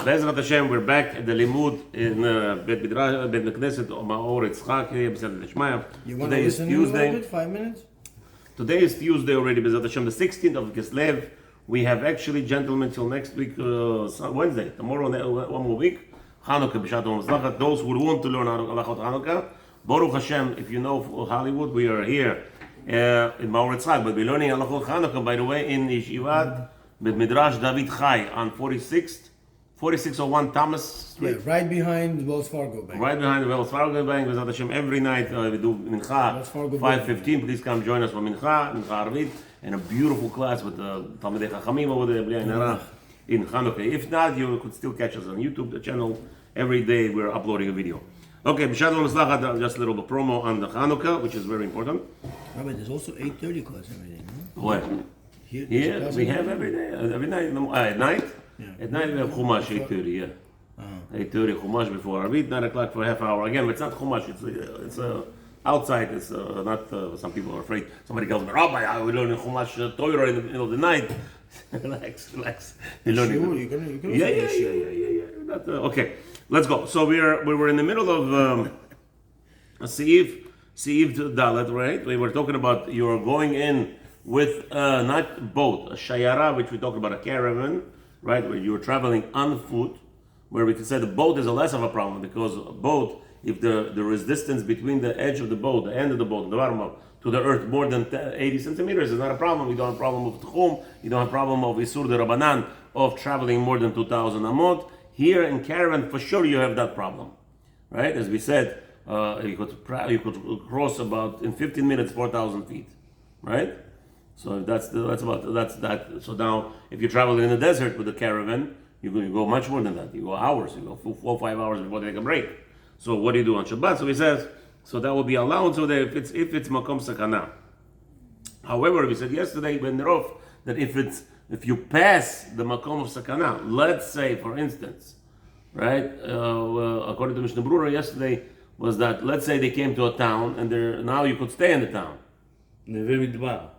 Bezrat Hashem, we're back at the Limud in Bet Knesset Ma'or Yitzchak here, B'Siyata Deshmaya. You want to listen to a little bit? 5 minutes? Today is Tuesday already, Bezrat Hashem, the 16th of Kislev. We have actually, gentlemen, till next week, Wednesday, tomorrow, one more week, Hanukkah, B'Shat Mazliach. Those who want to learn Halachot Hanukkah, Baruch Hashem, if you know Hollywood, we are here in Ma'or Yitzchak, but we're learning Halachot Hanukkah, by the way, in Yeshivat Bet Midrash David Chai on 4601 Thomas Street. Yeah, right behind Wells Fargo Bank. Right behind the Wells Fargo Bank. Bezrat Hashem, every night we do Mincha 5:15. Please come join us for Mincha Arvit, and a beautiful class with the Talmidei Chachamim over there in Hanukkah. If not, you could still catch us on YouTube, the channel. Every day we're uploading a video. Okay, B'Shat Mazliach, just a little bit promo on the Hanukkah, which is very important. Rabbi, there's also 8:30 class every day, no? What? Here We have every day, every night, at night. Yeah. At night we have Chumash 8:30, yeah. 8:30 Chumash before Arvit, 9 o'clock for a half hour. Again, it's not Chumash, it's outside, it's not, some people are afraid. Somebody tells me, Rabbi, we're learning Chumash Torah in the middle of the night. Relax. You're gonna Yeah. Not, okay, let's go. So we were in the middle of a Seif Dalet, right? We were talking about you're going in with not boat, a shayara, which we talked about, a caravan, right, where you're traveling on foot, where we can say the boat is a less of a problem, because a boat, if there is distance between the edge of the boat, the end of the boat, the bottom of, to the earth more than 80 centimeters, is not a problem. You don't have a problem of tchum, you don't have a problem of isur de rabbanan, of traveling more than 2,000 amot. Here in caravan, for sure you have that problem, right? As we said, you could cross about, in 15 minutes, 4,000 feet, right? So that's that. So now, if you're traveling in the desert with a caravan, you go much more than that. You go hours. You go 4 or 5 hours before they take a break. So what do you do on Shabbat? So he says, so that will be allowance over there if it's makom sakana. However, we said yesterday when Nerov that if you pass the makom of sakana, let's say for instance, right? According to Mishnah Berurah yesterday was that let's say they came to a town and now you could stay in the town. Neve Midbar.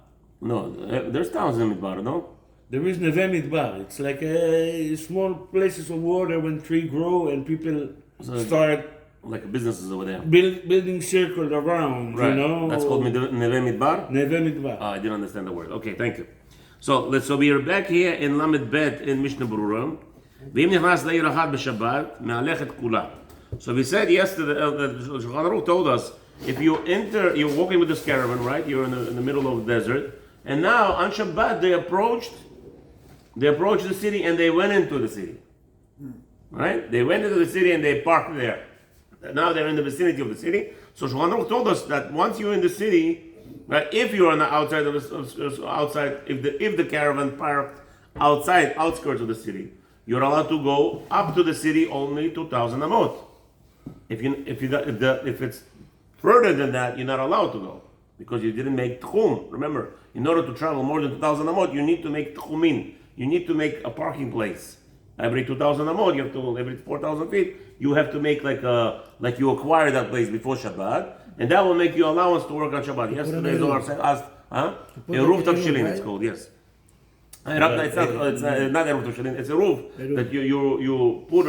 No, there's towns in Midbar, no? There is Neve Midbar. It's like a small places of water when trees grow and people start like businesses over there. Building circle around, right. You know. That's called Neve Midbar? Neve Midbar. I didn't understand the word. Okay, thank you. So we are back here in Lamed Bet in Mishnah Berurah. V'im nichnas la'ir achad b'Shabbat me'alechet kula. So we said yesterday, Shulchan Aruch told us, if you enter, you're walking with this caravan, right? You're in the middle of the desert. And now on Shabbat they approached the city and they went into the city, right? They went into the city and they parked there. Now they're in the vicinity of the city. So Shulchan Aruch told us that once you're in the city, right? If you're on the outside if the caravan parked outside outskirts of the city, you're allowed to go up to the city only 2,000 amot. If it's further than that, you're not allowed to go because you didn't make tchum. Remember, in order to travel more than 2,000 amot, you need to make tchumin. You need to make a parking place. Every 2,000 amot, you have to, every 4,000 feet, you have to make like you acquire that place before Shabbat, and that will make you allowance to work on Shabbat. Yesterday, Zohar asked, a roof tavshilin, it's called, yes. It's not a roof tavshilin, it's a roof that you put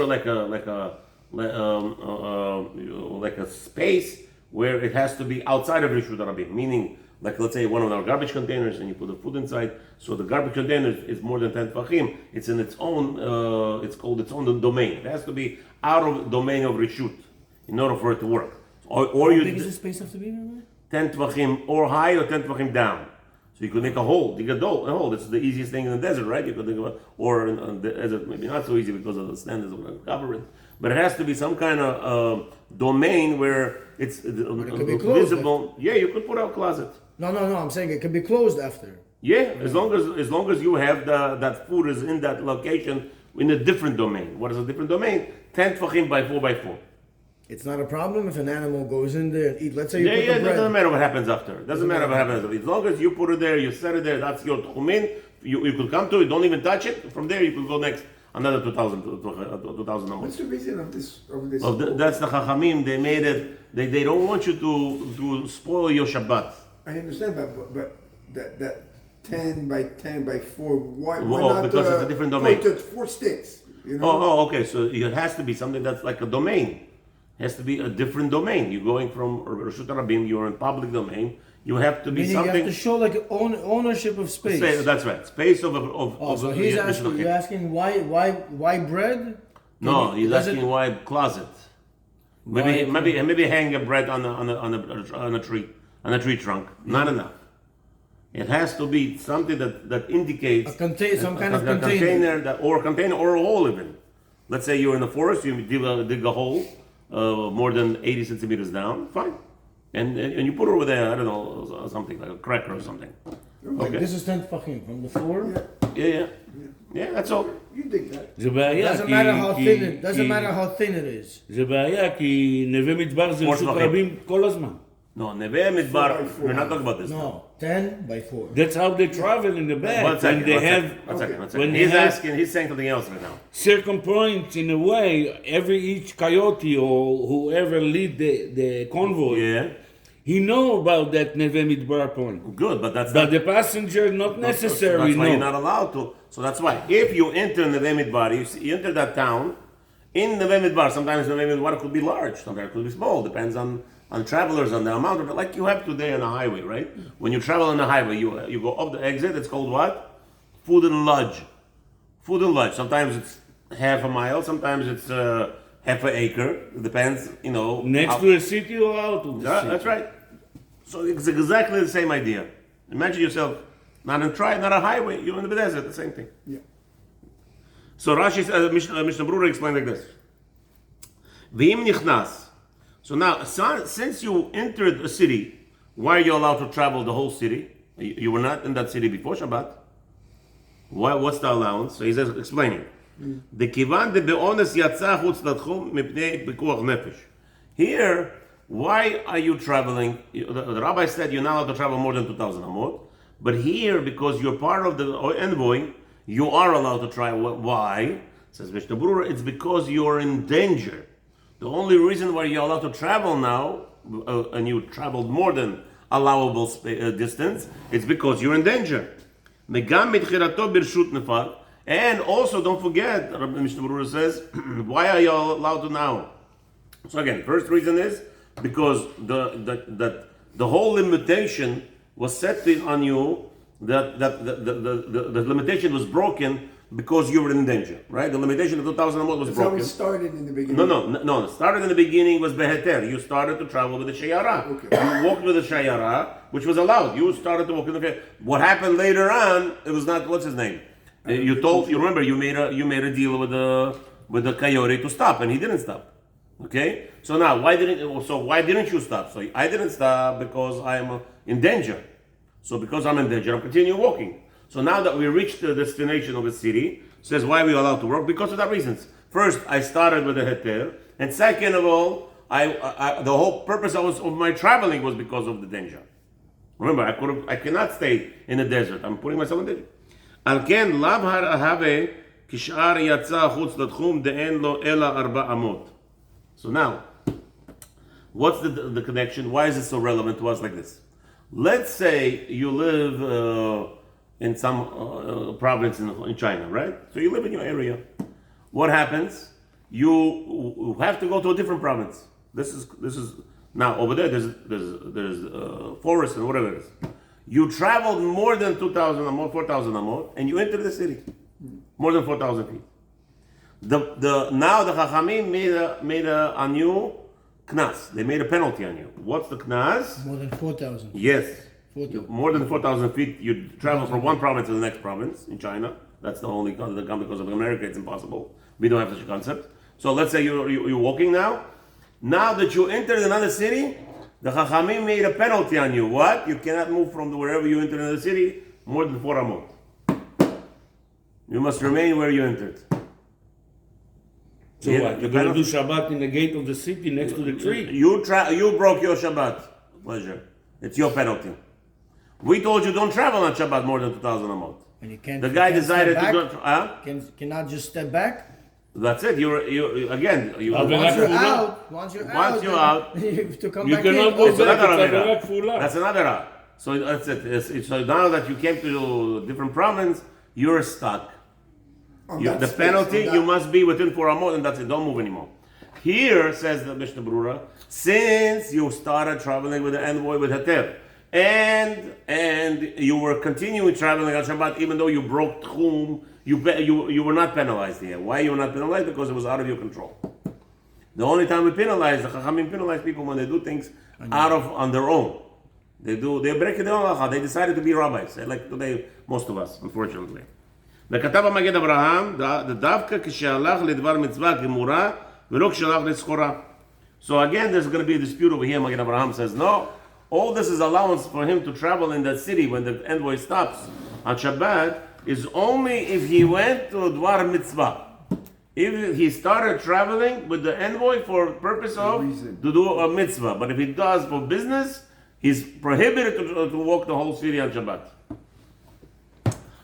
like a space where it has to be outside of Rishut Rabim, meaning, like let's say one of our garbage containers, and you put the food inside. So the garbage container is more than 10 tefachim. It's in its own. It's called its own domain. It has to be out of the domain of Rishut in order for it to work. How big does the space have to be? 10 tefachim or high or 10 tefachim down. So you could make a hole. Dig a hole. That's the easiest thing in the desert, right? You could think about, or in the desert, maybe not so easy because of the standards of government. But it has to be some kind of domain where it's visible. Yeah, you could put out a closet. No. I'm saying it can be closed after. Yeah, as long as you have that food is in that location in a different domain. What is a different domain? 10 tefachim by 4 by 4. It's not a problem if an animal goes in there and eat. Let's say you put the bread. It doesn't matter what happens after. It doesn't matter what happens after. As long as you put it there, you set it there, that's your tchumin. You could come to it, don't even touch it. From there, you could go next. Another 2,000 numbers. What's the reason of this? That's the Chachamim. They made it. They don't want you to spoil your Shabbat. I understand, but that 10 by 10 by 4. Why Well, not? because it's a different domain. Put 4 sticks. You know? Okay. So it has to be something that's like a domain. It has to be a different domain. You're going from Reshut Rabim, you're in public domain. You have to be Meaning something. you have to show like ownership of space. That's right. Space of So he's yeah, asking. okay. You're asking why bread? No, he's Does it- asking why closet. Maybe hang a bread on a tree trunk. Not enough. It has to be something that indicates some kind of a container. container or a hole even. Let's say you're in the forest, you dig a hole more than 80 centimeters down. Fine, and you put it over there. I don't know, something like a cracker or something. Like Okay. this is 10 fucking from the floor. Yeah. That's all. You dig that. זה בעיה, Doesn't כי- matter how כי- thin it. Doesn't כי- matter how thin it is. זה בעיה, כי נווה מדבר זה כמו רשות שבחים. רבים כל הזמן. No, Neve Midbar. We're not talking about this. No, 10 by 4. That's how they travel in the back. One second. When they have One second. when they He's have- asking. He's saying something else right now. certain points in a way, each coyote or whoever lead the convoy, Yeah. he know about that Neve Midbar point. Good, but that's But not. the passenger not necessarily That's why you're know. not allowed to. So that's why if you enter Neve Midbar, you enter that town. In Neve Midbar, sometimes Neve Midbar could be large, sometimes it could be small. Depends on travelers and the amount of it. Like you have today on a highway, right? When you travel on the highway, you go up the exit. It's called what? Food and lodge. Food and lodge. Sometimes it's half a mile. Sometimes it's half an acre. It depends, Next how- to a city or out of the Yeah, city. that's right. So it's exactly the same idea. Imagine yourself not a highway. You're in the desert. The same thing. Yeah. So Rashi, Mishnah Berurah explained like this. V'im nichnas. So now, since you entered a city, why are you allowed to travel the whole city? You were not in that city before Shabbat. What's the allowance? So he's explaining. The kivan de be'ones yatsa chutz latchum mipnei pikuach nefesh. Here, why are you traveling? The rabbi said you're not allowed to travel more than 2,000 amot. But here, because you're part of the envoy, you are allowed to try. Why? Says Mishnah Berurah, it's because you're in danger. The only reason why you're allowed to travel now, and you traveled more than allowable distance, it's because you're in danger. And also, don't forget, Mishnah Berurah says, why are you allowed to now? So again, first reason is because the whole limitation was set on you, that the limitation was broken because you were in danger, right? The limitation of 2,000 amot was That's how broken. it started in the beginning. No. Started in the beginning was beheter. You started to travel with the shayara. Okay. You walked with the shayara, which was allowed. You started to walk in the. What happened later on? It was not. What's his name? You remember you made a deal with the coyote to stop, and he didn't stop. Okay. So now why didn't you stop? So I didn't stop because I am in danger. So because I'm in danger, I'm continue walking. So now that we reached the destination of the city, says why are we allowed to work? Because of that reasons. First, I started with the heter, and second of all, the whole purpose of my traveling was because of the danger. Remember, I cannot stay in the desert. I'm putting myself in danger. Al ken lav have kishar yatsa chutz latchum de'en lo ela arba amot. So now, what's the connection? Why is it so relevant to us like this? Let's say you live in some province in China, right? So you live in your area. What happens? You have to go to a different province. This is now over there. There's forest and whatever it is. You traveled more than 2,000 amot, 4,000 amot, and you enter the city, more than 4,000 feet. Now the Chachamim made a new knas. They made a penalty on you. What's the knas? More than 4,000. Yes. 4,000. More than 4,000 feet, you travel from one province to the next province in China. That's the only country because of America, it's impossible. We don't have such a concept. So let's say you're walking now. Now that you entered another city, the Chachamim made a penalty on you. What? You cannot move from wherever you entered in the city more than 4 amot. You must remain where you entered. So Yeah, what? the You're going to do penalty- Shabbat in the gate of the city next to the tree? You broke your Shabbat. Pleasure. It's your penalty. We told you don't travel on Shabbat more than 2,000 amot. And you can't. The you guy can't decided step to back? go. Cannot just step back. That's it. You again. You But Once you're Full out, once you're out, you're then out, you have to come You back cannot in. go It's back. another It's Avera. Avera Kfula. That's another. So that's it. So now that you came to a different province, you're stuck. on You, that the space, penalty, on you that- must be within 4 amot, and that's it. Don't move anymore. Here, says the Mishnah Berurah, since you started traveling with the envoy with Heter, and you were continuing traveling on Shabbat, even though you broke Tchum, you were not penalized here. Why you were not penalized? Because it was out of your control. The only time we penalize, the Chachamim penalize people when they do things on their own. They break it down. They decided to be rabbis, like today, most of us, unfortunately. וכתב המגד אברהם, דווקא כשהלך לדבר מצווה גמורה, ולא כשהלך לסחורה. So again, there's going to be a dispute over here. Magid Abraham says, no, all this is allowance for him to travel in that city when the envoy stops on Shabbat is only if he went to Dvar Mitzvah. If he started traveling with the envoy for purpose of to do a mitzvah, but if he does for business, he's prohibited to walk the whole city on Shabbat.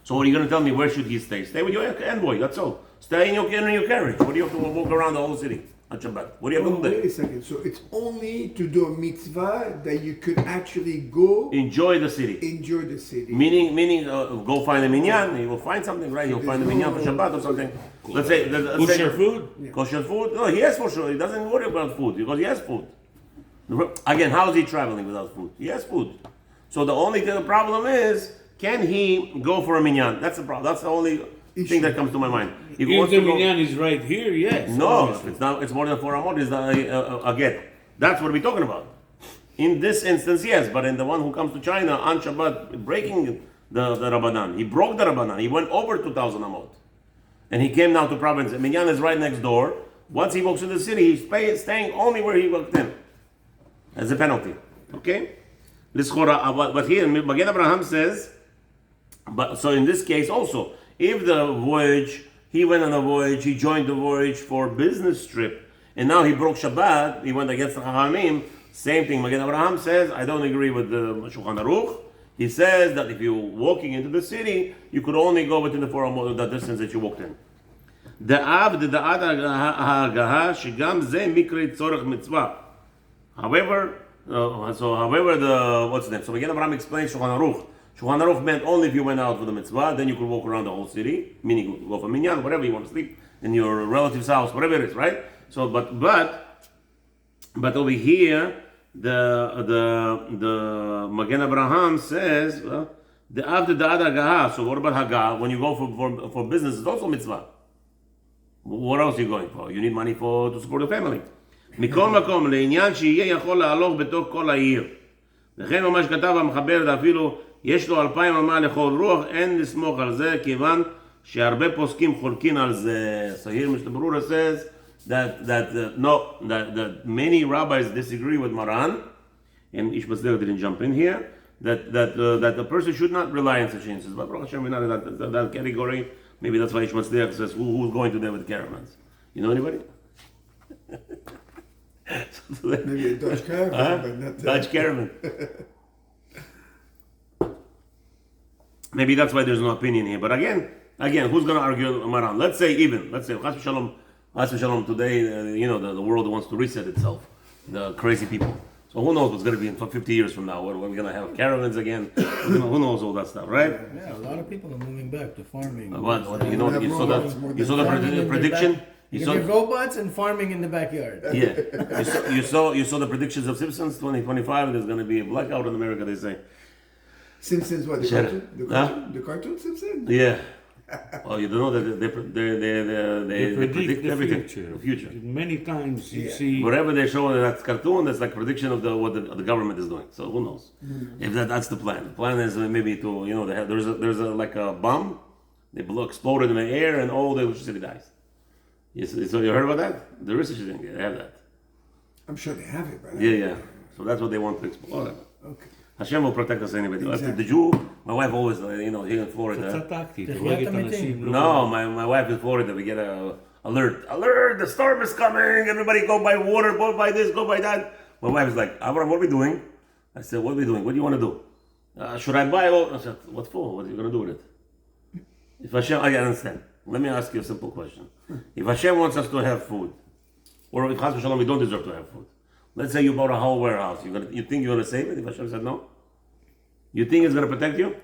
So what are you going to tell me? Where should he stay? Stay with your envoy. That's all. Stay in your carriage. What do you have to walk around the whole city on Shabbat? What do you have to do Wait there? a second. So it's only to do a mitzvah that you could actually go Enjoy the city. enjoy the city. Meaning, go find a minyan. You will find something, right? You'll find a minyan for Shabbat or something. Let's say Kosher food? Kosher food? No, he has for sure. He doesn't worry about food because he has food. Again, how is he traveling without food? He has food. So the only problem is, can he go for a minyan? That's the problem. That's the only thing that comes to my mind. If he If wants the to go- minyan is right here, yes. No, obviously. it's not. It's more than 4 amot. Is again? That's what we're talking about. In this instance, yes, but in the one who comes to China on Shabbat, breaking the Rabbanan, he broke the Rabbanan. He went over 2,000 amot, and he came now to province. Minyan is right next door. Once he walks in the city, he's staying only where he walked in, as a penalty. Okay. But here, Magid Abraham says. But so in this case also, if the voyage, he went on a voyage, he joined the voyage for business trip, and now he broke Shabbat, he went against the Chachamim, same thing. Magid Abraham says, I don't agree with the Shulchan Aruch. He says that if you're walking into the city, you could only go within the 4 amot of that distance that you walked in. However, what's next? So Magid Abraham explains Shulchan Aruch. Shulchan Aruch meant only if you went out for the mitzvah, then you could walk around the whole city, meaning you go for minyan, whatever you want to sleep in your relative's house, whatever it is, right? So, but over here, the Magen Abraham says the after the other hagah. So what about hagah? When you go for business, it's also mitzvah. What else are you going for? You need money to support your family. מכל מקום, לעניין שיהיה יכול להלוך בתוך כל העיר. וכן ממש כתב המחבר, אפילו יש לו 2,000 אמה לכל רוח, אין לסמוך על זה, כיוון שהרבה פוסקים חולקים על זה. So here Mr. Berurah says that many rabbis disagree with Maran, and Ish Mazliach didn't jump in here, that the person should not rely on such instances. But Baruch Hashem, we're not in that category. Maybe that's why Ish Mazliach says, who's going to them with caravans? You know anybody? Maybe a Dutch caravan, but not Dutch caravan. Maybe that's why there's no opinion here. But again, who's going to argue Maran? Let's say Chas v'shalom today, the world wants to reset itself. The crazy people. So who knows what's going to be in 50 years from now? When we're going to have caravans again? Who knows all that stuff, right? Yeah, a lot of people are moving back to farming. You saw the prediction. You get robots and farming in the backyard. Yeah, you saw the predictions of Simpsons 2025. There's going to be a blackout in America. They say. Simpsons, what? The cartoon Simpsons? Yeah. Oh, you don't know that they predict everything. The future. Many times you see. Whatever they show in that cartoon, that's like prediction of what the government is doing. So who knows? If that's the plan. The plan is maybe to there's a bomb. They exploded in the air and all the electricity dies. So you heard about that? The research thing, they have that. I'm sure they have it, but Yeah. So that's what they want to explore. Okay. Hashem will protect us anyway. Exactly. My wife always, here in Florida. No, my wife in Florida, we get a alert, the storm is coming, everybody go buy water, go buy this, go buy that. My wife is like, Avram, what are we doing? I said, what are we doing? What do you want to do? Should I buy all? I said, what for? What are you going to do with it? If Hashem, I understand. Let me ask you a simple question. If Hashem wants us to have food, or if Chas v'shalom we don't deserve to have food, let's say you bought a whole warehouse, you think you're going to save it if Hashem said no? You think it's going to protect you?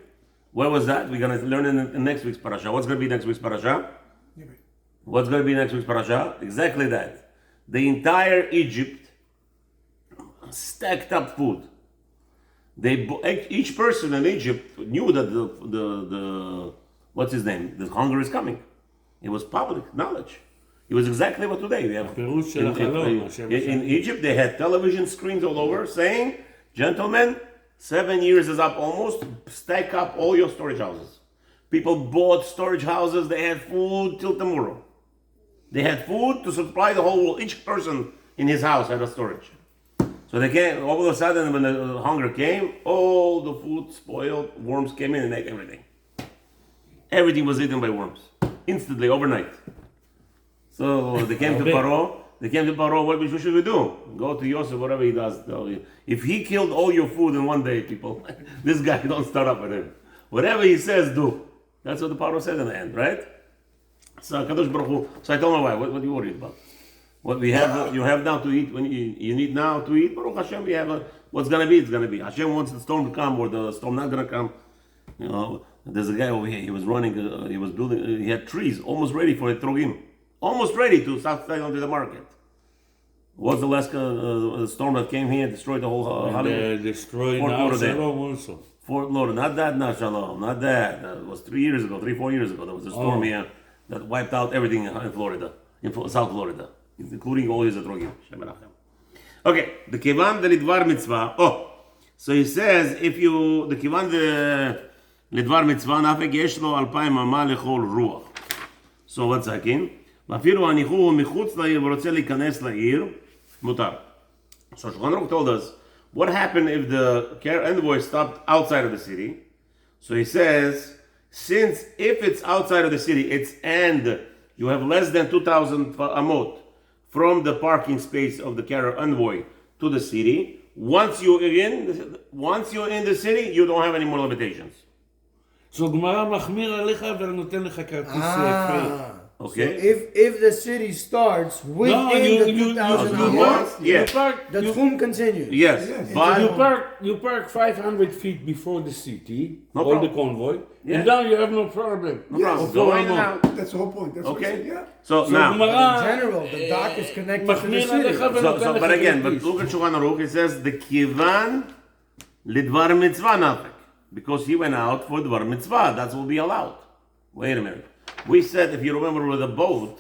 Where was that? We're going to learn in next week's parasha. What's going to be next week's parasha? What's going to be next week's parasha? Exactly that. The entire Egypt stacked up food. Each person in Egypt knew that the what's his name? The hunger is coming. It was public knowledge. It was exactly what today we have. In Egypt, they had television screens all over saying, "Gentlemen, 7 years is up almost. Stack up all your storage houses." People bought storage houses. They had food till tomorrow. They had food to supply the whole world. Each person in his house had a storage. So they came, all of a sudden, when the hunger came, all the food spoiled, worms came in and ate everything. Everything was eaten by worms. Instantly, overnight. So they came to Paro. What should we do? Go to Yosef, whatever he does. If he killed all your food in one day, people, this guy, don't start up with him. Whatever he says, do. That's what the Paro said in the end, right? So Kadosh Baruch Hu. So I told my wife, what are you worried about? What we have, you have now to eat. When you need now to eat, Baruch Hashem, we have what's gonna be. It's gonna be. Hashem wants the storm to come, or the storm not gonna come. You know, there's a guy over here. He was running. He was building. He had trees almost ready for a trogim, almost ready to start selling onto the market. What's the last storm that came here and destroyed the whole Hollywood? Destroyed Fort now Lauderdale. Shalom also. Fort Lauderdale, not that, not Shalom, not that. It was 4 years ago. There was a storm here that wiped out everything in Florida, in South Florida, including all his atrogim. Okay, the kivan de lidvar mitzvah. So he says, if you the kivan de lidvar mitzvah, nafek yesh lo 2,000 ama lechol ruach. So what's happening? ואפילו הניחו הוא מחוץ לעיר ורוצה להיכנס לעיר, מותר. So Shulchan Aruch told us, what happened if the envoy stopped outside of the city? So he says, since if it's outside of the city, and you have less than 2,000 amot from the parking space of the carrier envoy to the city, once you're in the city, you don't have any more limitations. So גמרא מחמיר עליך ונותן לך כרטיס free. Okay. So if the city starts within the 2,000 amot, the tchum continues. Yes. You park 500 feet before the city, No or problem. the convoy, Yeah. and now you have no problem. No problem. Go in and out. That's the whole point. That's what I said, Okay. yeah. So now. But in general, the dock is connected to the מחמיר עליך city. ונותן לך But again, but כרטיס. look at Shulchan Aruch, it says the kivan lidvar mitzvah nafek, because he went out for dvar mitzvah. That will be allowed. Wait a minute. We said, if you remember, with a boat,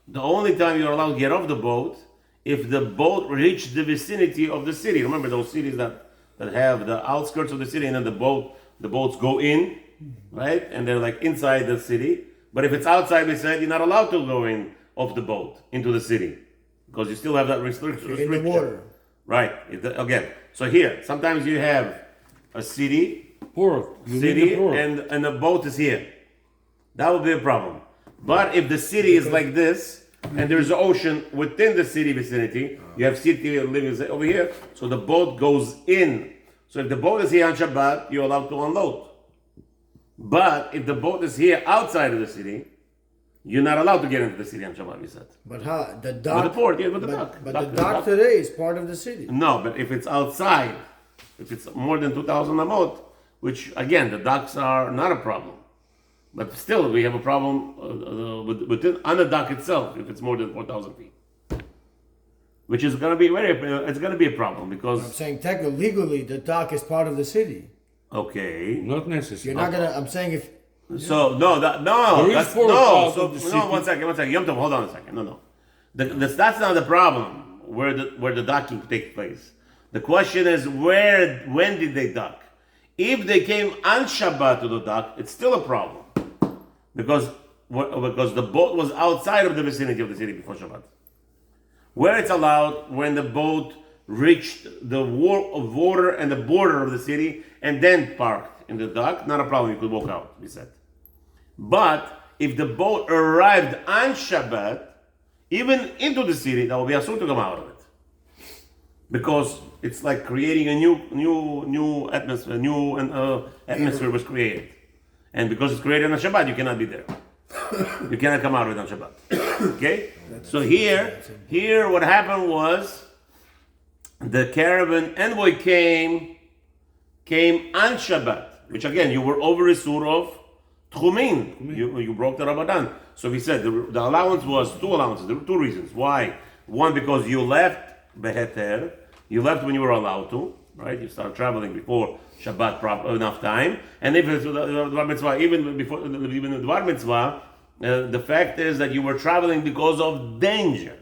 the only time you're allowed to get off the boat if the boat reached the vicinity of the city. Remember those cities that have the outskirts of the city, and then the boats go in, right? And they're like inside the city. But if it's outside, we said you're not allowed to go in off the boat into the city because you still have that restriction. In the water. Right. Again. So here, sometimes you have a city, Port. You need a port. and the boat is here. That would be a problem. But if the city is like this, and there's an ocean within the city vicinity, you have city living over here, so the boat goes in. So if the boat is here on Shabbat, you're allowed to unload. But if the boat is here outside of the city, you're not allowed to get into the city on Shabbat, we said. But how? The dock. With the port, yeah, with the dock. But the dock today is part of the city. No, but if it's outside, if it's more than 2,000 amot, which again, the docks are not a problem. But still, we have a problem on the dock itself if it's more than 4,000 feet, which is going to be it's going to be a problem I'm because saying technically, legally, the dock is part of the city. Okay. Not necessary. You're not gonna. I'm saying if. So There is that's four no. parts So of the no, city. one second. Yom Tov, hold on a second. No. That's not the problem where the docking takes place. The question is when did they dock? If they came on Shabbat to the dock, it's still a problem because the boat was outside of the vicinity of the city before Shabbat. Where it's allowed when the boat reached the wall of water and the border of the city and then parked in the dock, not a problem, you could walk out, we said. But if the boat arrived on Shabbat, even into the city, that will be asur to come out of it. Because it's like creating a new atmosphere, atmosphere was created. And because it's created on Shabbat, you cannot be there. You cannot come out of it on Shabbat. Okay? So here what happened was the caravan envoy came on Shabbat, which again, you were over a sur of Tchumin. You broke the Ramadan. So he said the allowance was 2 allowances. There were 2 reasons. Why? One, because you left Beheter. You left when you were allowed to, right? You started traveling before Shabbat enough time. And if it's the Dvar Mitzvah, even the Dvar Mitzvah, the fact is that you were traveling because of danger.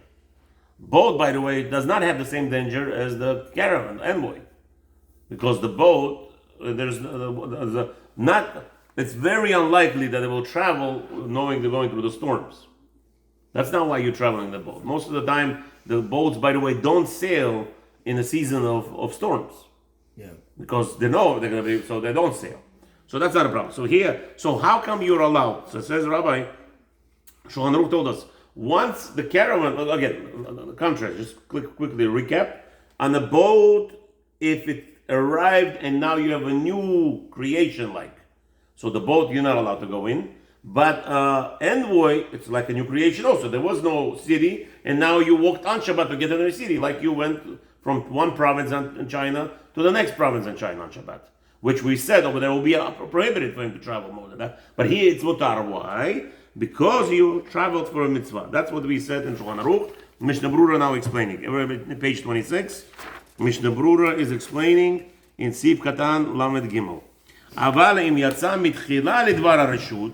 Boat, by the way, does not have the same danger as the caravan, envoy. Because the boat, it's very unlikely that it will travel knowing they're going through the storms. That's not why you're traveling the boat. Most of the time, the boats, by the way, don't sail in the season of storms. Yeah. Because they know they're going to be, so they don't sail. So that's not a problem. So how come you're allowed? So it says Rabbi, Shulchan Aruch told us, once the caravan, again, the contrast, just quickly recap, on the boat, if it arrived and now you have a new creation so the boat you're not allowed to go in, but envoy, it's like a new creation also. There was no city, and now you walked on Shabbat to get to the city, like you went from one province in China to the next province in China on Shabbat, which we said over there will be prohibited for him to travel more than that. But here it's mutar. Why? Because you traveled for a mitzvah. That's what we said in Shulchan Aruch. Mishnah Berurah now explaining. Page 26. Mishnah Berurah is explaining in Sif Katan Lamed Gimel. Aval im yatsa mitchila lidvar hareshut.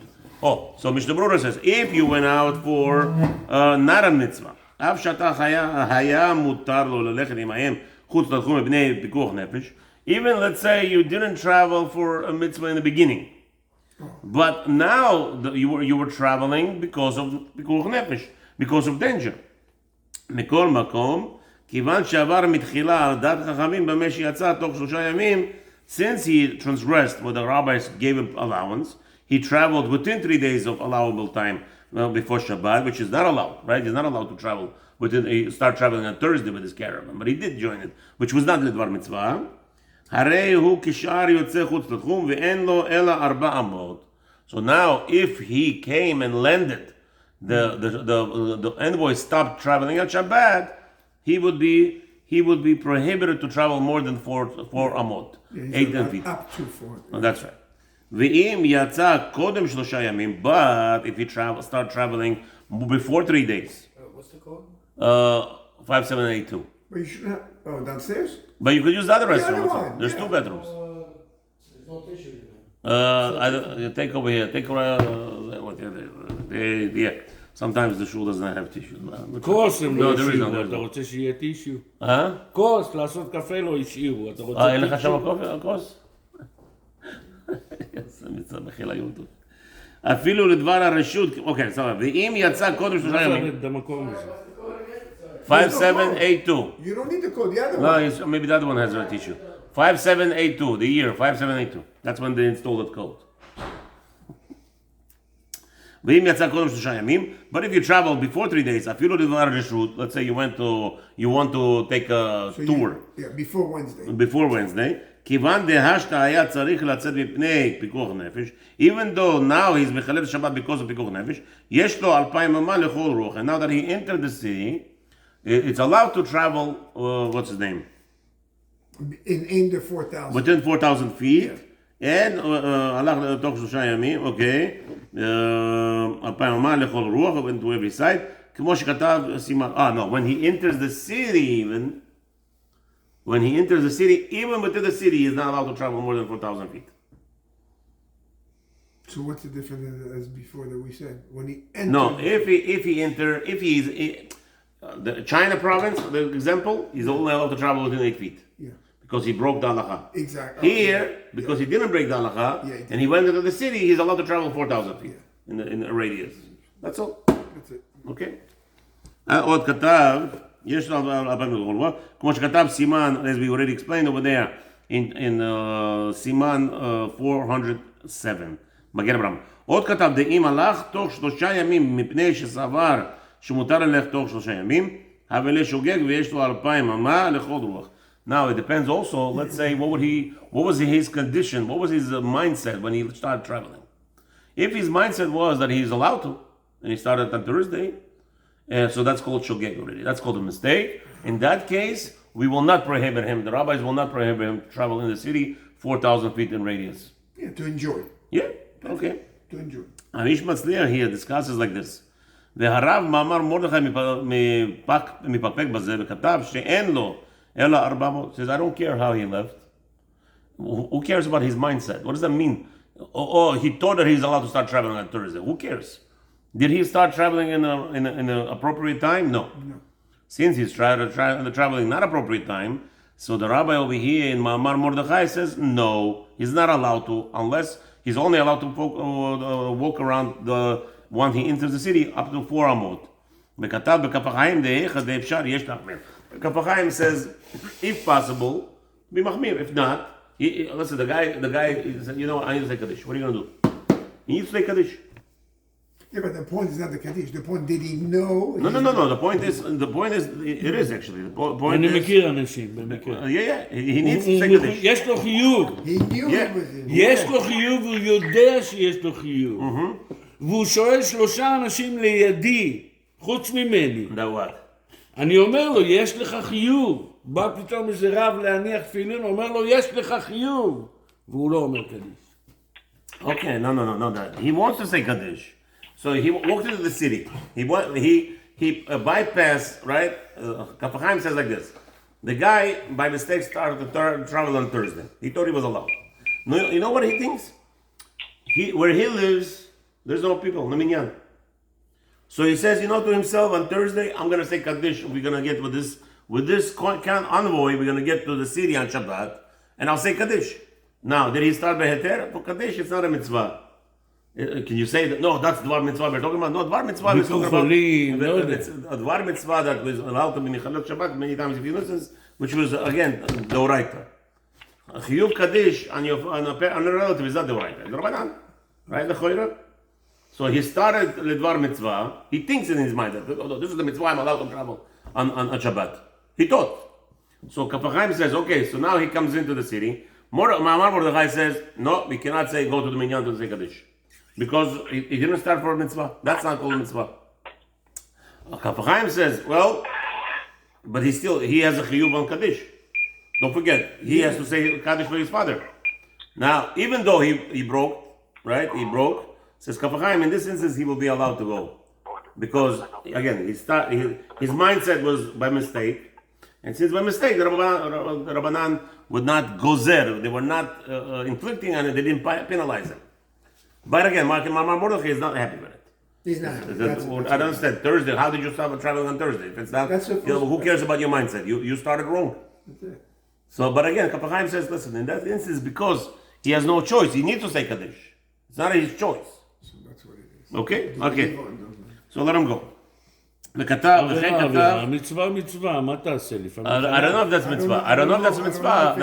So Mishnah Berurah says, if you went out for not a mitzvah, av shata haya mutar lo lelechet imayim chutz latchum bnei pikuach nefesh. Even let's say you didn't travel for a mitzvah in the beginning, but now you were traveling because of pikuach nefesh, because of danger. Mikol makom. כיוון שעבר מתחילה על דעת חכמים במה שיצא תוך 3 ימים, since he transgressed what the rabbis gave him allowance, he traveled within 3 days of allowable time before Shabbat, which is not allowed, right? He's not allowed to travel start traveling on Thursday with his caravan, but he did join it, which was not לדבר מצווה. הרי הוא כשאר יוצא חוץ לתחום ואין לו אלא 4 אמות. So now, if he came and landed, the envoy stopped traveling on Shabbat, he would be prohibited to travel more than 4 amot, 8 feet. Up to 4. Oh, that's right. Ve'im yatsa kodem 3 yamim, but if he start traveling before 3 days. What's the code? 5782. But you should have, downstairs? But you could use the other restaurant. other one, There's yeah. 2 bedrooms. There's no tissue. Take over here. Take yeah. Sometimes the shul doesn't have tissue. כוס הם לא, לא there is השאירו, no, אתה רוצה שיהיה טישיו? אה? כוס, לעשות קפה לא השאירו, אתה רוצה אין לך טישיו? שם כוס? מחילה יום טוב. אפילו לדבר הרשות, אוקיי, סבבה, ואם יצא קודם 3 ימים, את המקום הזה. 5782. You don't need the code, the other No, one. maybe the other one has a tissue. 5782, the year, 5782. That's when they installed that code. ואם יצא קודם 3 ימים, but if you travel before 3 days, אפילו לדבר הרשות, let's say you want to take a tour. Before Wednesday. כיוון דהשתא היה צריך לצאת מפני פיקוח נפש, even though now he's מחלל שבת because of פיקוח נפש, יש לו 2,000 אמה לכל רוח, and now that he entered the city, it's allowed to travel, what's his name? In the 4,000. Within 4,000 feet, and הלך לתוך 3 ימים, אוקיי, 2,000 אמה לכל רוח, went to every side, כמו שכתב סימן, no, when he enters the city even, when he enters the city, even within the city, he is not allowed to travel more than 4,000 feet. So what's the difference as before that we said? When he enters... No, if he's the China province, the example, he's only allowed to travel within 8 feet. Yeah. Because he broke the halacha. Exactly. Here, because he didn't break the halacha, and he went into the city, he's allowed to travel 4,000 feet in a radius. That's all. That's it. Okay. עוד כתב, יש לו 2,000 לכל רוח, כמו שכתב סימן, as we already explained over there, in סימן 407, מגן אברהם. עוד כתב, דאם הלך תוך 3 ימים, מפני שסבר שמותר ללך תוך 3 ימים, אבל שוגג ויש לו 2,000 אמה לכל רוח. Now it depends also, let's say, what was his condition, what was his mindset when he started traveling? If his mindset was that he's allowed to, and he started on Thursday, so that's called shogeg already. That's called a mistake. In that case, we will not prohibit him. The rabbis will not prohibit him to travel in the city 4,000 feet in radius. Yeah, to enjoy. Yeah, okay. to enjoy. Amish Mazliach here discusses like this. והרב מאמר מרדכי מפקפק בזה וכתב שאין לו אלא 400. Says, I don't care how he left. Who cares about his mindset? What does that mean? Oh, he thought that he's allowed to start traveling on Thursday. Who cares? Did he start traveling in an appropriate time? No. Since he's traveling not appropriate time, so the rabbi over here in Ma'amar Mordechai says no, he's not allowed to, unless he's only allowed to walk around the once he enters the city up to 4 amot. וכתב בכף החיים דאיכא דאפשר יש להחמיר. בכף החיים says, if possible, be מחמיר. If not, listen, the guy said, you know, I need to say Kaddish. What are you going to do? He needs to say Kaddish. Yeah, but the point is not the Kaddish. The point, did he know? No. The point is, it is actually. The point אני is, מכיר אנשים, במקרה. he needs to say Kaddish. יש לו חיוב. He knew Yeah. it was him. יש לו חיוב, הוא יודע שיש לו חיוב. והוא שואל 3 אנשים לידי, חוץ ממני. That what? אני אומר לו, יש לך חיוב. בא פתאום איזה רב להניח תפילין, אומר לו, יש לך חיוב. והוא לא אומר קדיש. Okay, no. That he wants to say Kaddish. So he walked into the city. He bypassed, right? Kaf HaChaim says like this. The guy, by mistake, started to travel on Thursday. He thought he was allowed. No, you know what he thinks? Where he lives, there's no people, no minyan. So he says, to himself, on Thursday, I'm going to say Kaddish. We're going to get with this envoy, we're going to get to the city on Shabbat, and I'll say Kaddish. Now, did he start by Heter? For Kaddish, it's not a mitzvah. Can you say that? No, that's Dvar Mitzvah we're talking about. No, Dvar Mitzvah we're talking about. It's a Dvar Mitzvah that was allowed to be Halachot Shabbat many times if you listen, which was, again, Doraita. Chiyuv Kaddish on a relative is not Doraita. It's Rabbanan. Right, the Choyra? So he started Dvar Mitzvah. He thinks in his mind that this is the Mitzvah I'm allowed to travel on Shabbat. He thought. So Kaf HaChaim says, okay, so now he comes into the city. Ma'amar Mordechai says, no, we cannot say go to the minyan to say Kaddish. Because he didn't start for a mitzvah. That's not called a mitzvah. Kaf HaChaim says, well, but he has a chiyuv on Kaddish. Don't forget, he has to say Kaddish for his father. Now, even though he broke, right? He broke, says Kaf HaChaim, in this instance, he will be allowed to go. Because, again, his mindset was by mistake. And since by mistake, the Rabbanan would not gozer, they were not inflicting on it, they didn't penalize him. But again, Ma'amar Mordechai is not happy with it. He's not. I don't understand. Thursday, how did you start traveling on Thursday? If it's not, who cares about your mindset? You started wrong. That's it. So, but again, Kaf HaChaim says, listen, in that instance, because he has no choice, he needs to say Kaddish. It's not his choice. So that's what it is. Okay. So let him go. מצווה, מה תעשה לפעמים? I don't know if that's mitzvah. I don't know if that's mitzvah.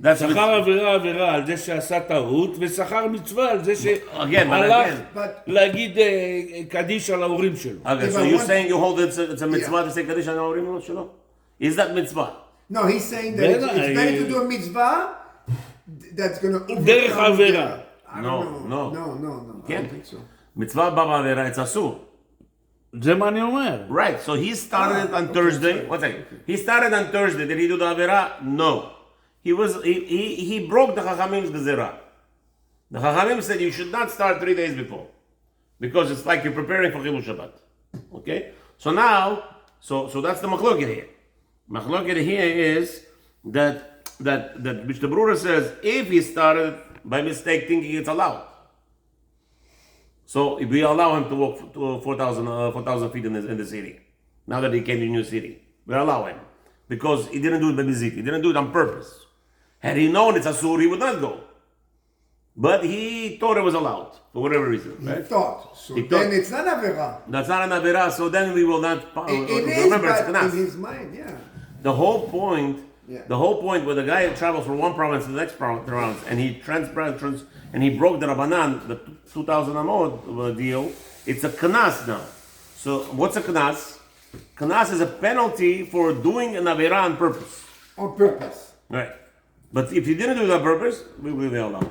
That's שכר עבירה על זה שעשה טעות, ושכר מצווה על זה שהלך להגיד קדיש על ההורים שלו. Okay, so you're saying you hold it's a mitzvah to say Kaddish on ההורים שלו? Is that mitzvah? No, he's saying that it's better to do a mitzvah that's going to overcome דרך עבירה. No. I don't think so. Mitzvah בעבירה, it's אסור. זה מה אני אומר. Right, so he started on Thursday. One second. He started on Thursday. Did he do the avera? No. He broke the Chachamim's gezerah. The Chachamim said you should not start 3 days before, because it's like you're preparing for Chilul Shabbat. Okay. So now, so that's the machloket here. Machloket here is that which the Berurah says if he started by mistake thinking it's allowed. So we allow him to walk to 4,000 feet in the city. Now that he came to a new city, we allow him because he didn't do it by mizik. He didn't do it on purpose. Had he known it's asur, he would not go. But he thought it was allowed for whatever reason. Right? He thought. So then it's not avera. That's not an avera. So then we will not. Remember, it's knas. In his mind, yeah. The whole point where the guy travels from one province to the next province, and he and he broke the Rabbanan, the 2,000 amot deal. It's a knas now. So what's a knas? Knas is a penalty for doing an avera on purpose. On purpose. Right. But if you didn't do it on purpose, we will allow it.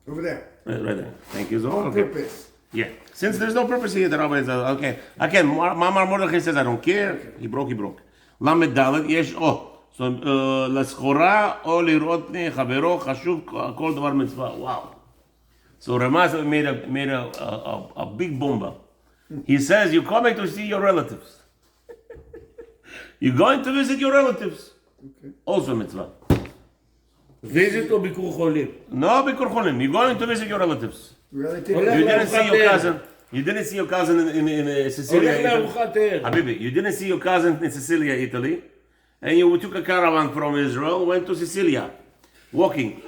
Over there. Right there. Thank you, Zohar. On purpose. Yeah. Since there's no purpose here, the rabbi is okay. Again, Ma'amar Mordechai says, I don't care. Okay. He broke. Lamed Dalet yesh so לסחורה או לראות פני חברו חשוב כל דבר מצווה. Wow. So Ramaz made a big bomba. He says, you're coming to see your relatives. You're going to visit your relatives. Okay. Also mitzvah. Visit או ביקור חולים? No ביקור חולים. You're going to visit your relatives. Relative. You didn't see your cousin. You didn't see your cousin in Sicilia, הולך Italy. לארוחת ערב. Habibi, you didn't see your cousin in Sicilia, Italy, and you took a caravan from Israel, went to Sicilia, walking.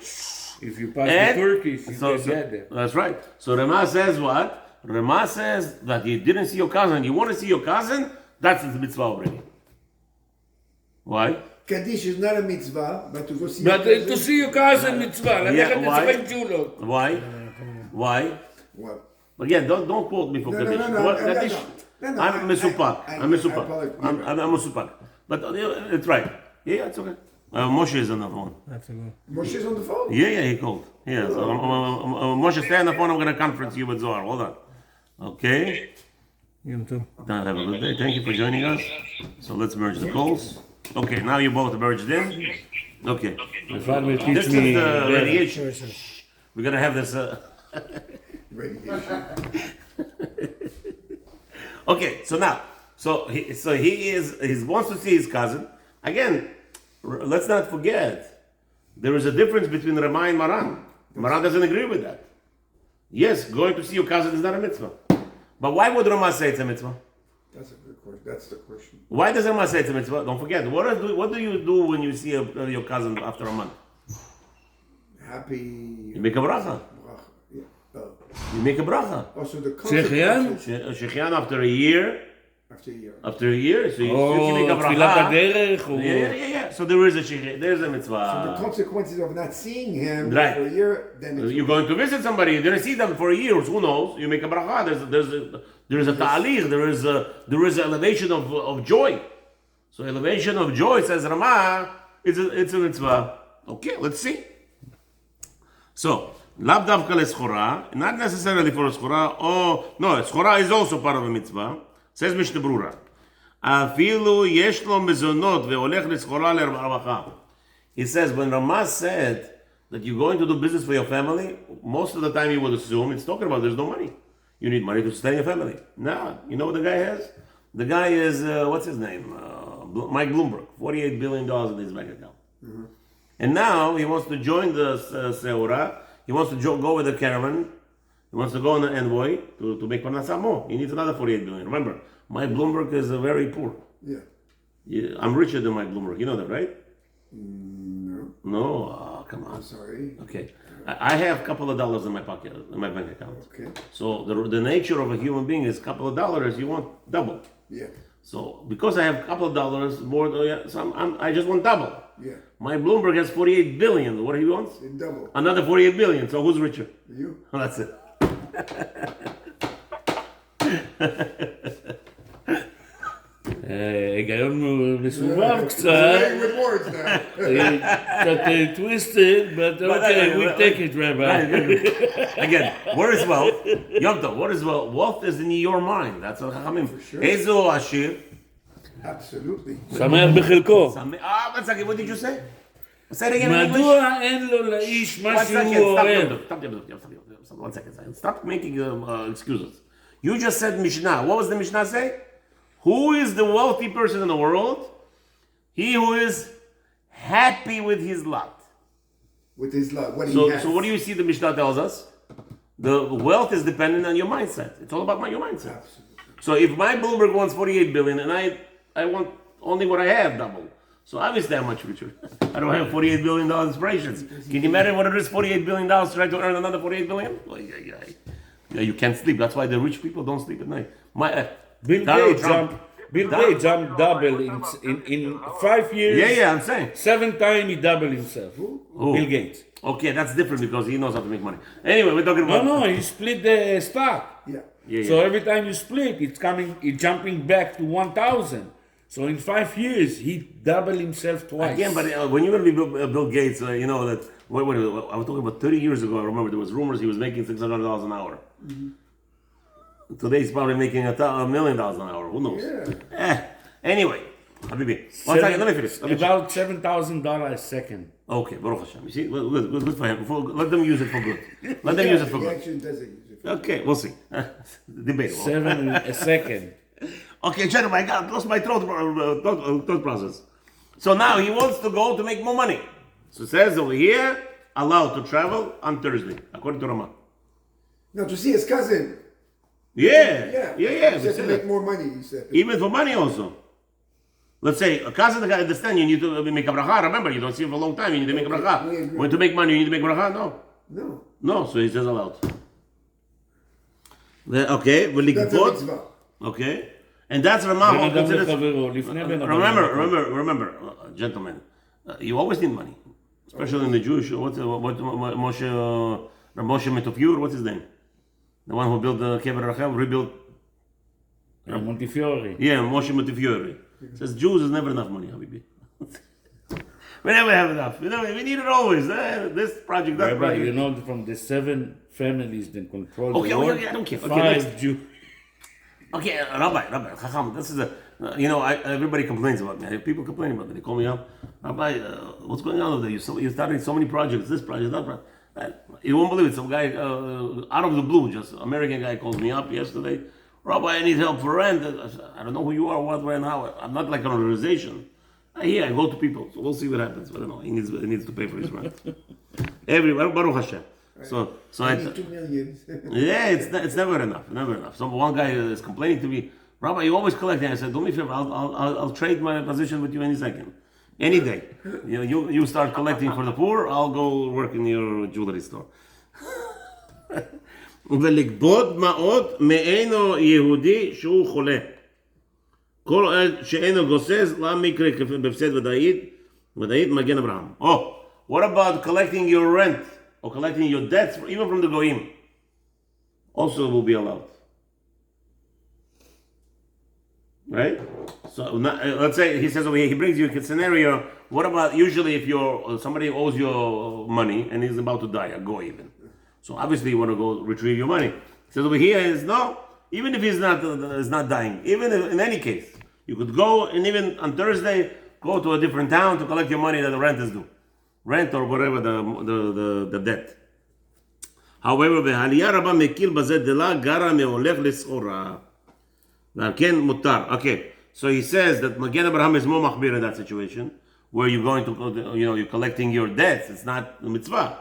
If you pass And the Turkish, you can get there. That's right. So Rama says what? Rama says that you didn't see your cousin. You want to see your cousin? That's the mitzvah already. Why? Kaddish is not a mitzvah, but to go see But your to see your cousin מצווה, ללכת why? לשחק ג'ולות. Why? Why? What? Again, don't quote me for No, no, Kaddish. no, What no, no, Kaddish? no, I'm Mesupak. I I'm Mesupak. apologize. I'm Mesupak. But it's right. Yeah, it's okay. Moshe is on the phone. Moshe's on the phone. Yeah, he called. Yeah, so Moshe, stay on the phone. I'm going to conference you with Zohar. Hold on. Okay. You too. Have a good day. Thank you for joining us. So let's merge the calls. Okay, now you both merged in. Okay. My father This teach is me the radiation. We're going to have this. Radiation. Okay, so now, he wants to see his cousin. Again, let's not forget, there is a difference between Rama and Maran. Maran doesn't agree with that. Yes, going to see your cousin is not a mitzvah. But why would Rama say it's a mitzvah? That's a good question. That's the question. Why does Rama say it's a mitzvah? Don't forget, what do you do when you see your cousin after a month? Happy. You make a bracha. Yeah. You make a bracha. Also the Shechian? consequences Shechian after a year. after a year. After a year, so you או make a תפילת bracha. הדרך, או... Yeah. So there is a shechian, there's a mitzvah. The consequences of not seeing him Right. for a year, then it's You're going to visit somebody, you didn't see them for years, who knows? You make a bracha, there's a ta'alich, there is an elevation of joy. So elevation of joy, says Rama, it's a mitzvah. Okay, let's see. So, lav davka leschora, not necessarily for a schora, no, schora is also part of a mitzvah. Says Mishnah Berurah. Afilu yesh lo mezonot ve'olech leschora lervacha. He says, when Rama said that you're going to do business for your family, most of the time you would assume it's talking about there's no money. You need money to sustain your family. No, you know what the guy has? The guy is, what's his name? Mike Bloomberg, $48 billion in his bank account. Mm-hmm. And now he wants to join the Seura. He wants to go with the caravan. He wants to go on the envoy to make parnasah more. He needs another 48 billion. Remember, Mike Bloomberg is very poor. yeah. I'm richer than Mike Bloomberg. You know that, right? No. No, come on. I'm sorry. Okay, I have a couple of dollars in my pocket, in my bank account. Okay. So the nature of a human being is a couple of dollars. You want double. Yeah. So because I have a couple of dollars more, I just want double. Yeah. My Bloomberg has 48 billion. What he wants? In double. Another 48 billion. So who's richer? You. Well, that's it. היגיון מסובב קצת, Playing with words now. קצת twisted, but okay, we take it, Rabbi. Again, what is wealth? Yom Tov, what is wealth? Wealth is in your mind. That's what Chachamim. sure. Ezo Ashir. Absolutely. שמח בחלקו. One second, what did you say? Say it again in English. מדוע אין לו לאיש מה שהוא אוהב? One second. Stop making excuses. You just said Mishnah. What was the Mishnah say? Who is the wealthy person in the world? He who is happy with his lot. With his love. What he has. So what do you see the Mishnah tells us? The wealth is dependent on your mindset. It's all about your mindset. Absolutely. So if my Bloomberg wants 48 billion and I want only what I have double. So obviously I'm much richer. I don't have $48 billion inspirations. Can you imagine what it is, $48 billion try to earn another 48 billion? Yeah, you can't sleep. That's why the rich people don't sleep at night. Bill Gates jumped double in 5 years. Yeah, I'm saying. 7 times he doubled himself. Bill Gates. Okay, that's different because he knows how to make money. Anyway, we're talking about... No, he split the stock. Yeah. So every time you split, it's jumping back to 1,000. So in 5 years, he doubled himself twice. Again, but when you're going to be Bill Gates, you know that... I was talking about 30 years ago, I remember there was rumors he was making $600 an hour. Mm-hmm. Today he's probably making $1 million an hour. Who knows? Yeah. Anyway, Habibi. One second, let me finish. About $7,000 a second. Okay, Baruch Hashem. You see, good for him. Let them use it for good. Let them use it for He good. actually doesn't use it. Okay, we'll see. Debatable. 7 a second. Okay, gentlemen, I got lost my thought process. So now he wants to go to make more money. So it says over here, allowed to travel on Thursday, according to Ramah. No, to see his cousin. Yeah. He We said to said make that. more money, he said. Even for money also. Let's say a cousin, I understand you need to make a bracha. Remember, you don't see him for a long time. You need to make a We bracha. agree. When to make money, you need to make bracha. No. No. So he says allowed. Okay, That's a mitzvah. Okay, and that's Ramah. בן אדם considers- לחברו, לפני בן אדם Remember, gentlemen, you always need money, especially in the Jewish. What Moshe Metofiur? What's his name? The one who built the Kever Rachel, rebuilt. מונטיפיורי. Yeah, Moshe Metofiur. Says Jews is never enough money, Habibi. We never have enough. We need it always. This project, that Rabbi, project. you know, from the 7 families that control Okay, the world, I don't care. Okay, 5 Jews. Okay, Rabbi, Chacham, this is everybody complains about me. People complain about me. They call me up, Rabbi, what's going on over there? You're starting so many projects, this project, that project. You won't believe it. Some guy out of the blue, just American guy calls me up yesterday. Rabbi, I need help for rent. I don't know who you are, what, where, and how. I'm not like an organization. I go to people, so we'll see what happens. I don't know. He needs to pay for his rent. Everywhere, Baruch Hashem. So I need 2 million. yeah, it's never enough. One guy is complaining to me, Rabbi, you always collect. I said, do me a favor, I'll trade my position with you any second, any day. You start collecting for the poor, I'll go work in your jewelry store. ולגבות מעות מאינו יהודי שהוא חולה. כל עוד שאינו גוסס, לא מקרה בהפסד ודאית מגן אברהם. Oh, what about collecting your rent or collecting your debts even from the goyim? Also will be allowed. Right? So let's say he says over here, he brings you a scenario. What about usually if somebody owes you money and he's about to die, a goy even. So obviously you want to go retrieve your money. He says over here is no, even if he's not dying, even if, in any case, you could go and even on Thursday go to a different town to collect your money that the rent is due, rent or whatever the debt. However, והעלייה רבה מקיל בזה דלה גרה מהולך לסחורה. ועל כן מותר. Okay, so he says that Magen Abraham is more machmir in that situation, where you're going to, you're collecting your debts. It's not a mitzvah.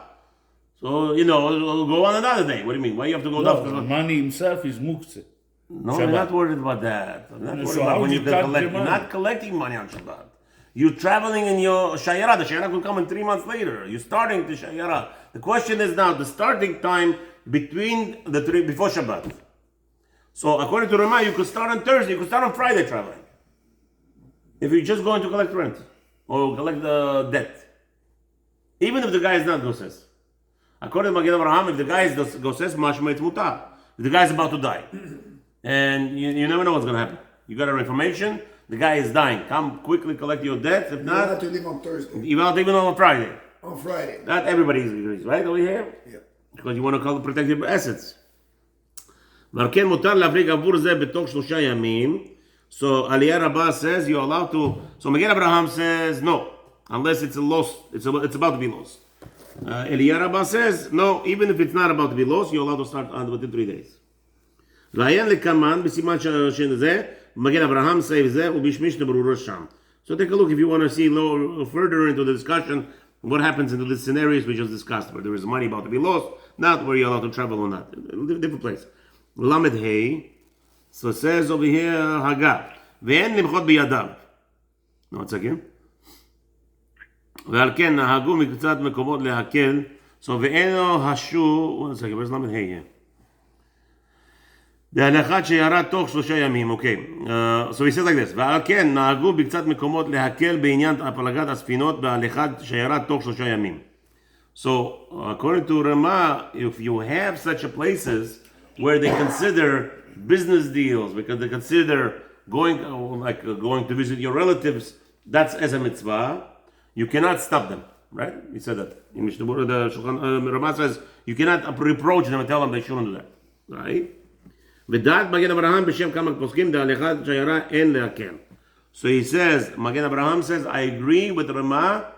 So, go on another day. What do you mean? Why you have to go No, down? the money himself is muktzeh. No, I'm not worried about that. I'm not worried about when you collect. You're not collecting money on Shabbat. You're traveling in your shayara. The shayara will come in 3 months later. You're starting the shayara. The question is now the starting time before Shabbat. So according to Ramah, you could start on Thursday. You could start on Friday traveling. If you're just going to collect rent or collect the debt, even if the guy is not goses. According to Magen Abraham, if the guy is goses, mashma it's mutar. If the guy is about to die, and you never know what's going to happen. You got our information. The guy is dying. Come quickly collect your debts. If You're allowed not, to leave on Thursday. you're not even on Friday. On Friday. Not everybody agrees, right over here? Yeah. Because you want to protect your assets. ועל כן מותר להפליג עבור זה בתוך 3 ימים. So Aliyah Rabbah says you're allowed to. So Magen Abraham says no, unless it's a loss. It's about to be lost. Aliyah Rabbah says no, even if it's not about to be lost, you're allowed to start within 3 days. ועיין לקמן בסימן שזה Magen Abraham says זה ובשמיש ברורה שם. So take a look if you want to see further into the discussion what happens into the scenarios we just discussed, where there is money about to be lost, not where you're allowed to travel or not. Different place. Lamed Hey. So it says over here, Haga. ואין למחות בידיו. No, it's again. ועל כן נהגו מקצת מקומות להקל. So ואינו השו. One second, where's Lamed Hey here? להנחת שירד תוך 3 ימים, okay. So he says like this, ועל כן נהגו בקצת מקומות להקל בעניין הפלגת הספינות בהלכת שירד תוך 3 ימים. So according to Ramah, if you have such a places where they consider business deals, because they consider going to visit your relatives, that's as a mitzvah, you cannot stop them, right? He said that. In Mishnah, Ramah says you cannot reproach them and tell them they shouldn't do that, right? ודעת מגן אברהם בשם כמה פוסקים דהלכת שיירה אין להקל. So he says, Magen Abraham says, I agree with Ramah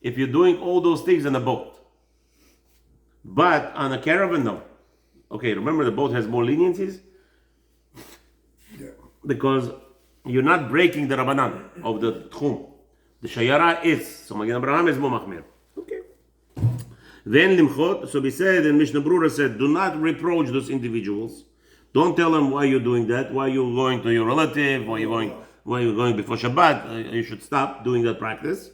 if you're doing all those things in a boat. But on a caravan, no. Okay, remember the boat has more leniencies? Yeah. Because you're not breaking the Rabbanan of the Tchum. The Shayara is. So Magen Abraham is more Machmir. Okay. Then Limchot, so we said, and Mishnah Berurah said, do not reproach those individuals. Don't tell them why you're doing that, why you're going to your relative, why you're going before Shabbat. You should stop doing that practice.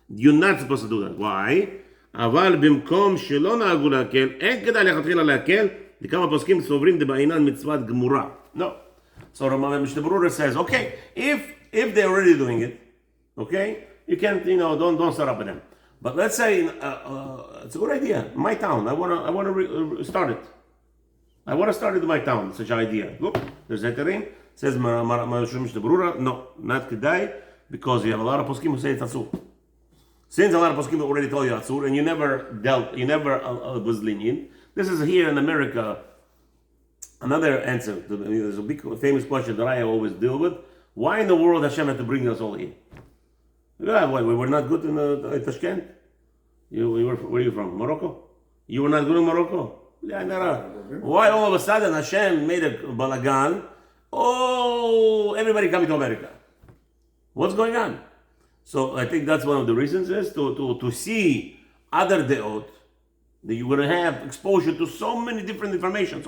You're not supposed to do that. Why? אבל במקום שלא נהגו להקל, אין כדאי לכתחילה להקל, לכמה פוסקים סוברים דבעינן מצוות גמורה. No. So Mishnah Berurah says, okay, if they're already doing it, okay, you can't, don't start up with them. But let's say it's a good idea. My town, I want to start it. I want to start it in my town. Such an idea. Look, there's Heterim. Says Mishnah Berurah, no, not kedai, because you have a lot of poskim who say it's asur. Since a lot of poskim already told you asur, and you never was lenient. This is here in America. Another answer. There's a big famous question that I always deal with. Why in the world Hashem had to bring us all here? Yeah, why, we were not good in Tashkent? Where are you from? Morocco? You were not good in Morocco? Yeah, no. Why all of a sudden Hashem made a balagan? Oh, everybody coming to America. What's going on? So I think that's one of the reasons is to see other deot, that you're going to have exposure to so many different information,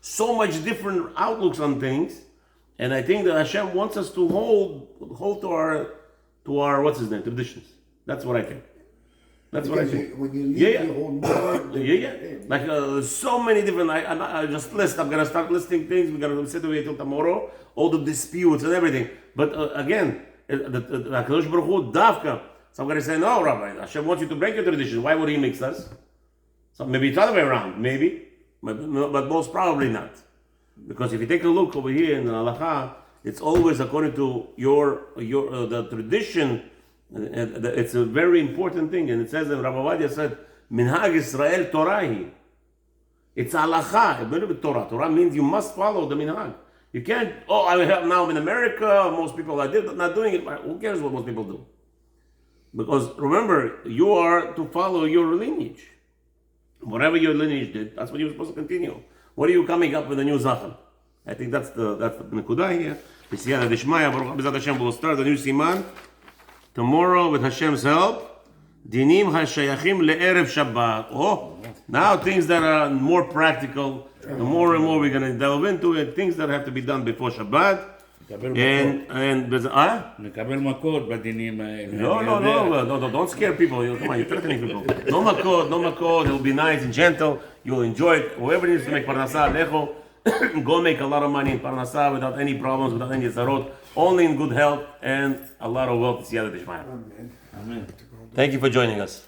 so much different outlooks on things. And I think that Hashem wants us to hold to our what's his name, traditions. That's what I think. That's what I think. When you leave, you hold more. Yeah. Like so many different. I just list. I'm gonna start listing things. We're gonna sit away till tomorrow. All the disputes and everything. But again, the Hakadosh Baruch Hu Davka. So I'm gonna say, no, Rabbi. Hashem wants you to break your tradition. Why would He mix us? So maybe it's the other way around. Maybe, but most probably not. Because if you take a look over here in the Halacha, it's always according to the tradition. It's a very important thing, and it says, and Rabbi Ovadia said, Minhag Israel Torahi. It's halacha. Torah means you must follow the minhag. You can't. Now I'm in America. Most people are not doing it. Who cares what most people do? Because remember, you are to follow your lineage. Whatever your lineage did, that's what you're supposed to continue. What are you coming up with a new zachan? I think that's the nekudah here. B'siyata d'shmaya, Baruch B'ezrat Hashem, will start the new siman tomorrow with Hashem's help. Dinim hashayachim le'erev Shabbat. Oh, now things that are more practical. The more and more we're going to delve into it. Things that have to be done before Shabbat. נקבל מכות בדינים האלה. No, don't scare people. Come on, you're threatening people. No makot. It'll be nice and gentle. You'll enjoy it. Whoever needs to make parnasah, lecho, go make a lot of money in parnasah without any problems, without any tzarot, only in good health and a lot of wealth. Amen. Thank you for joining us.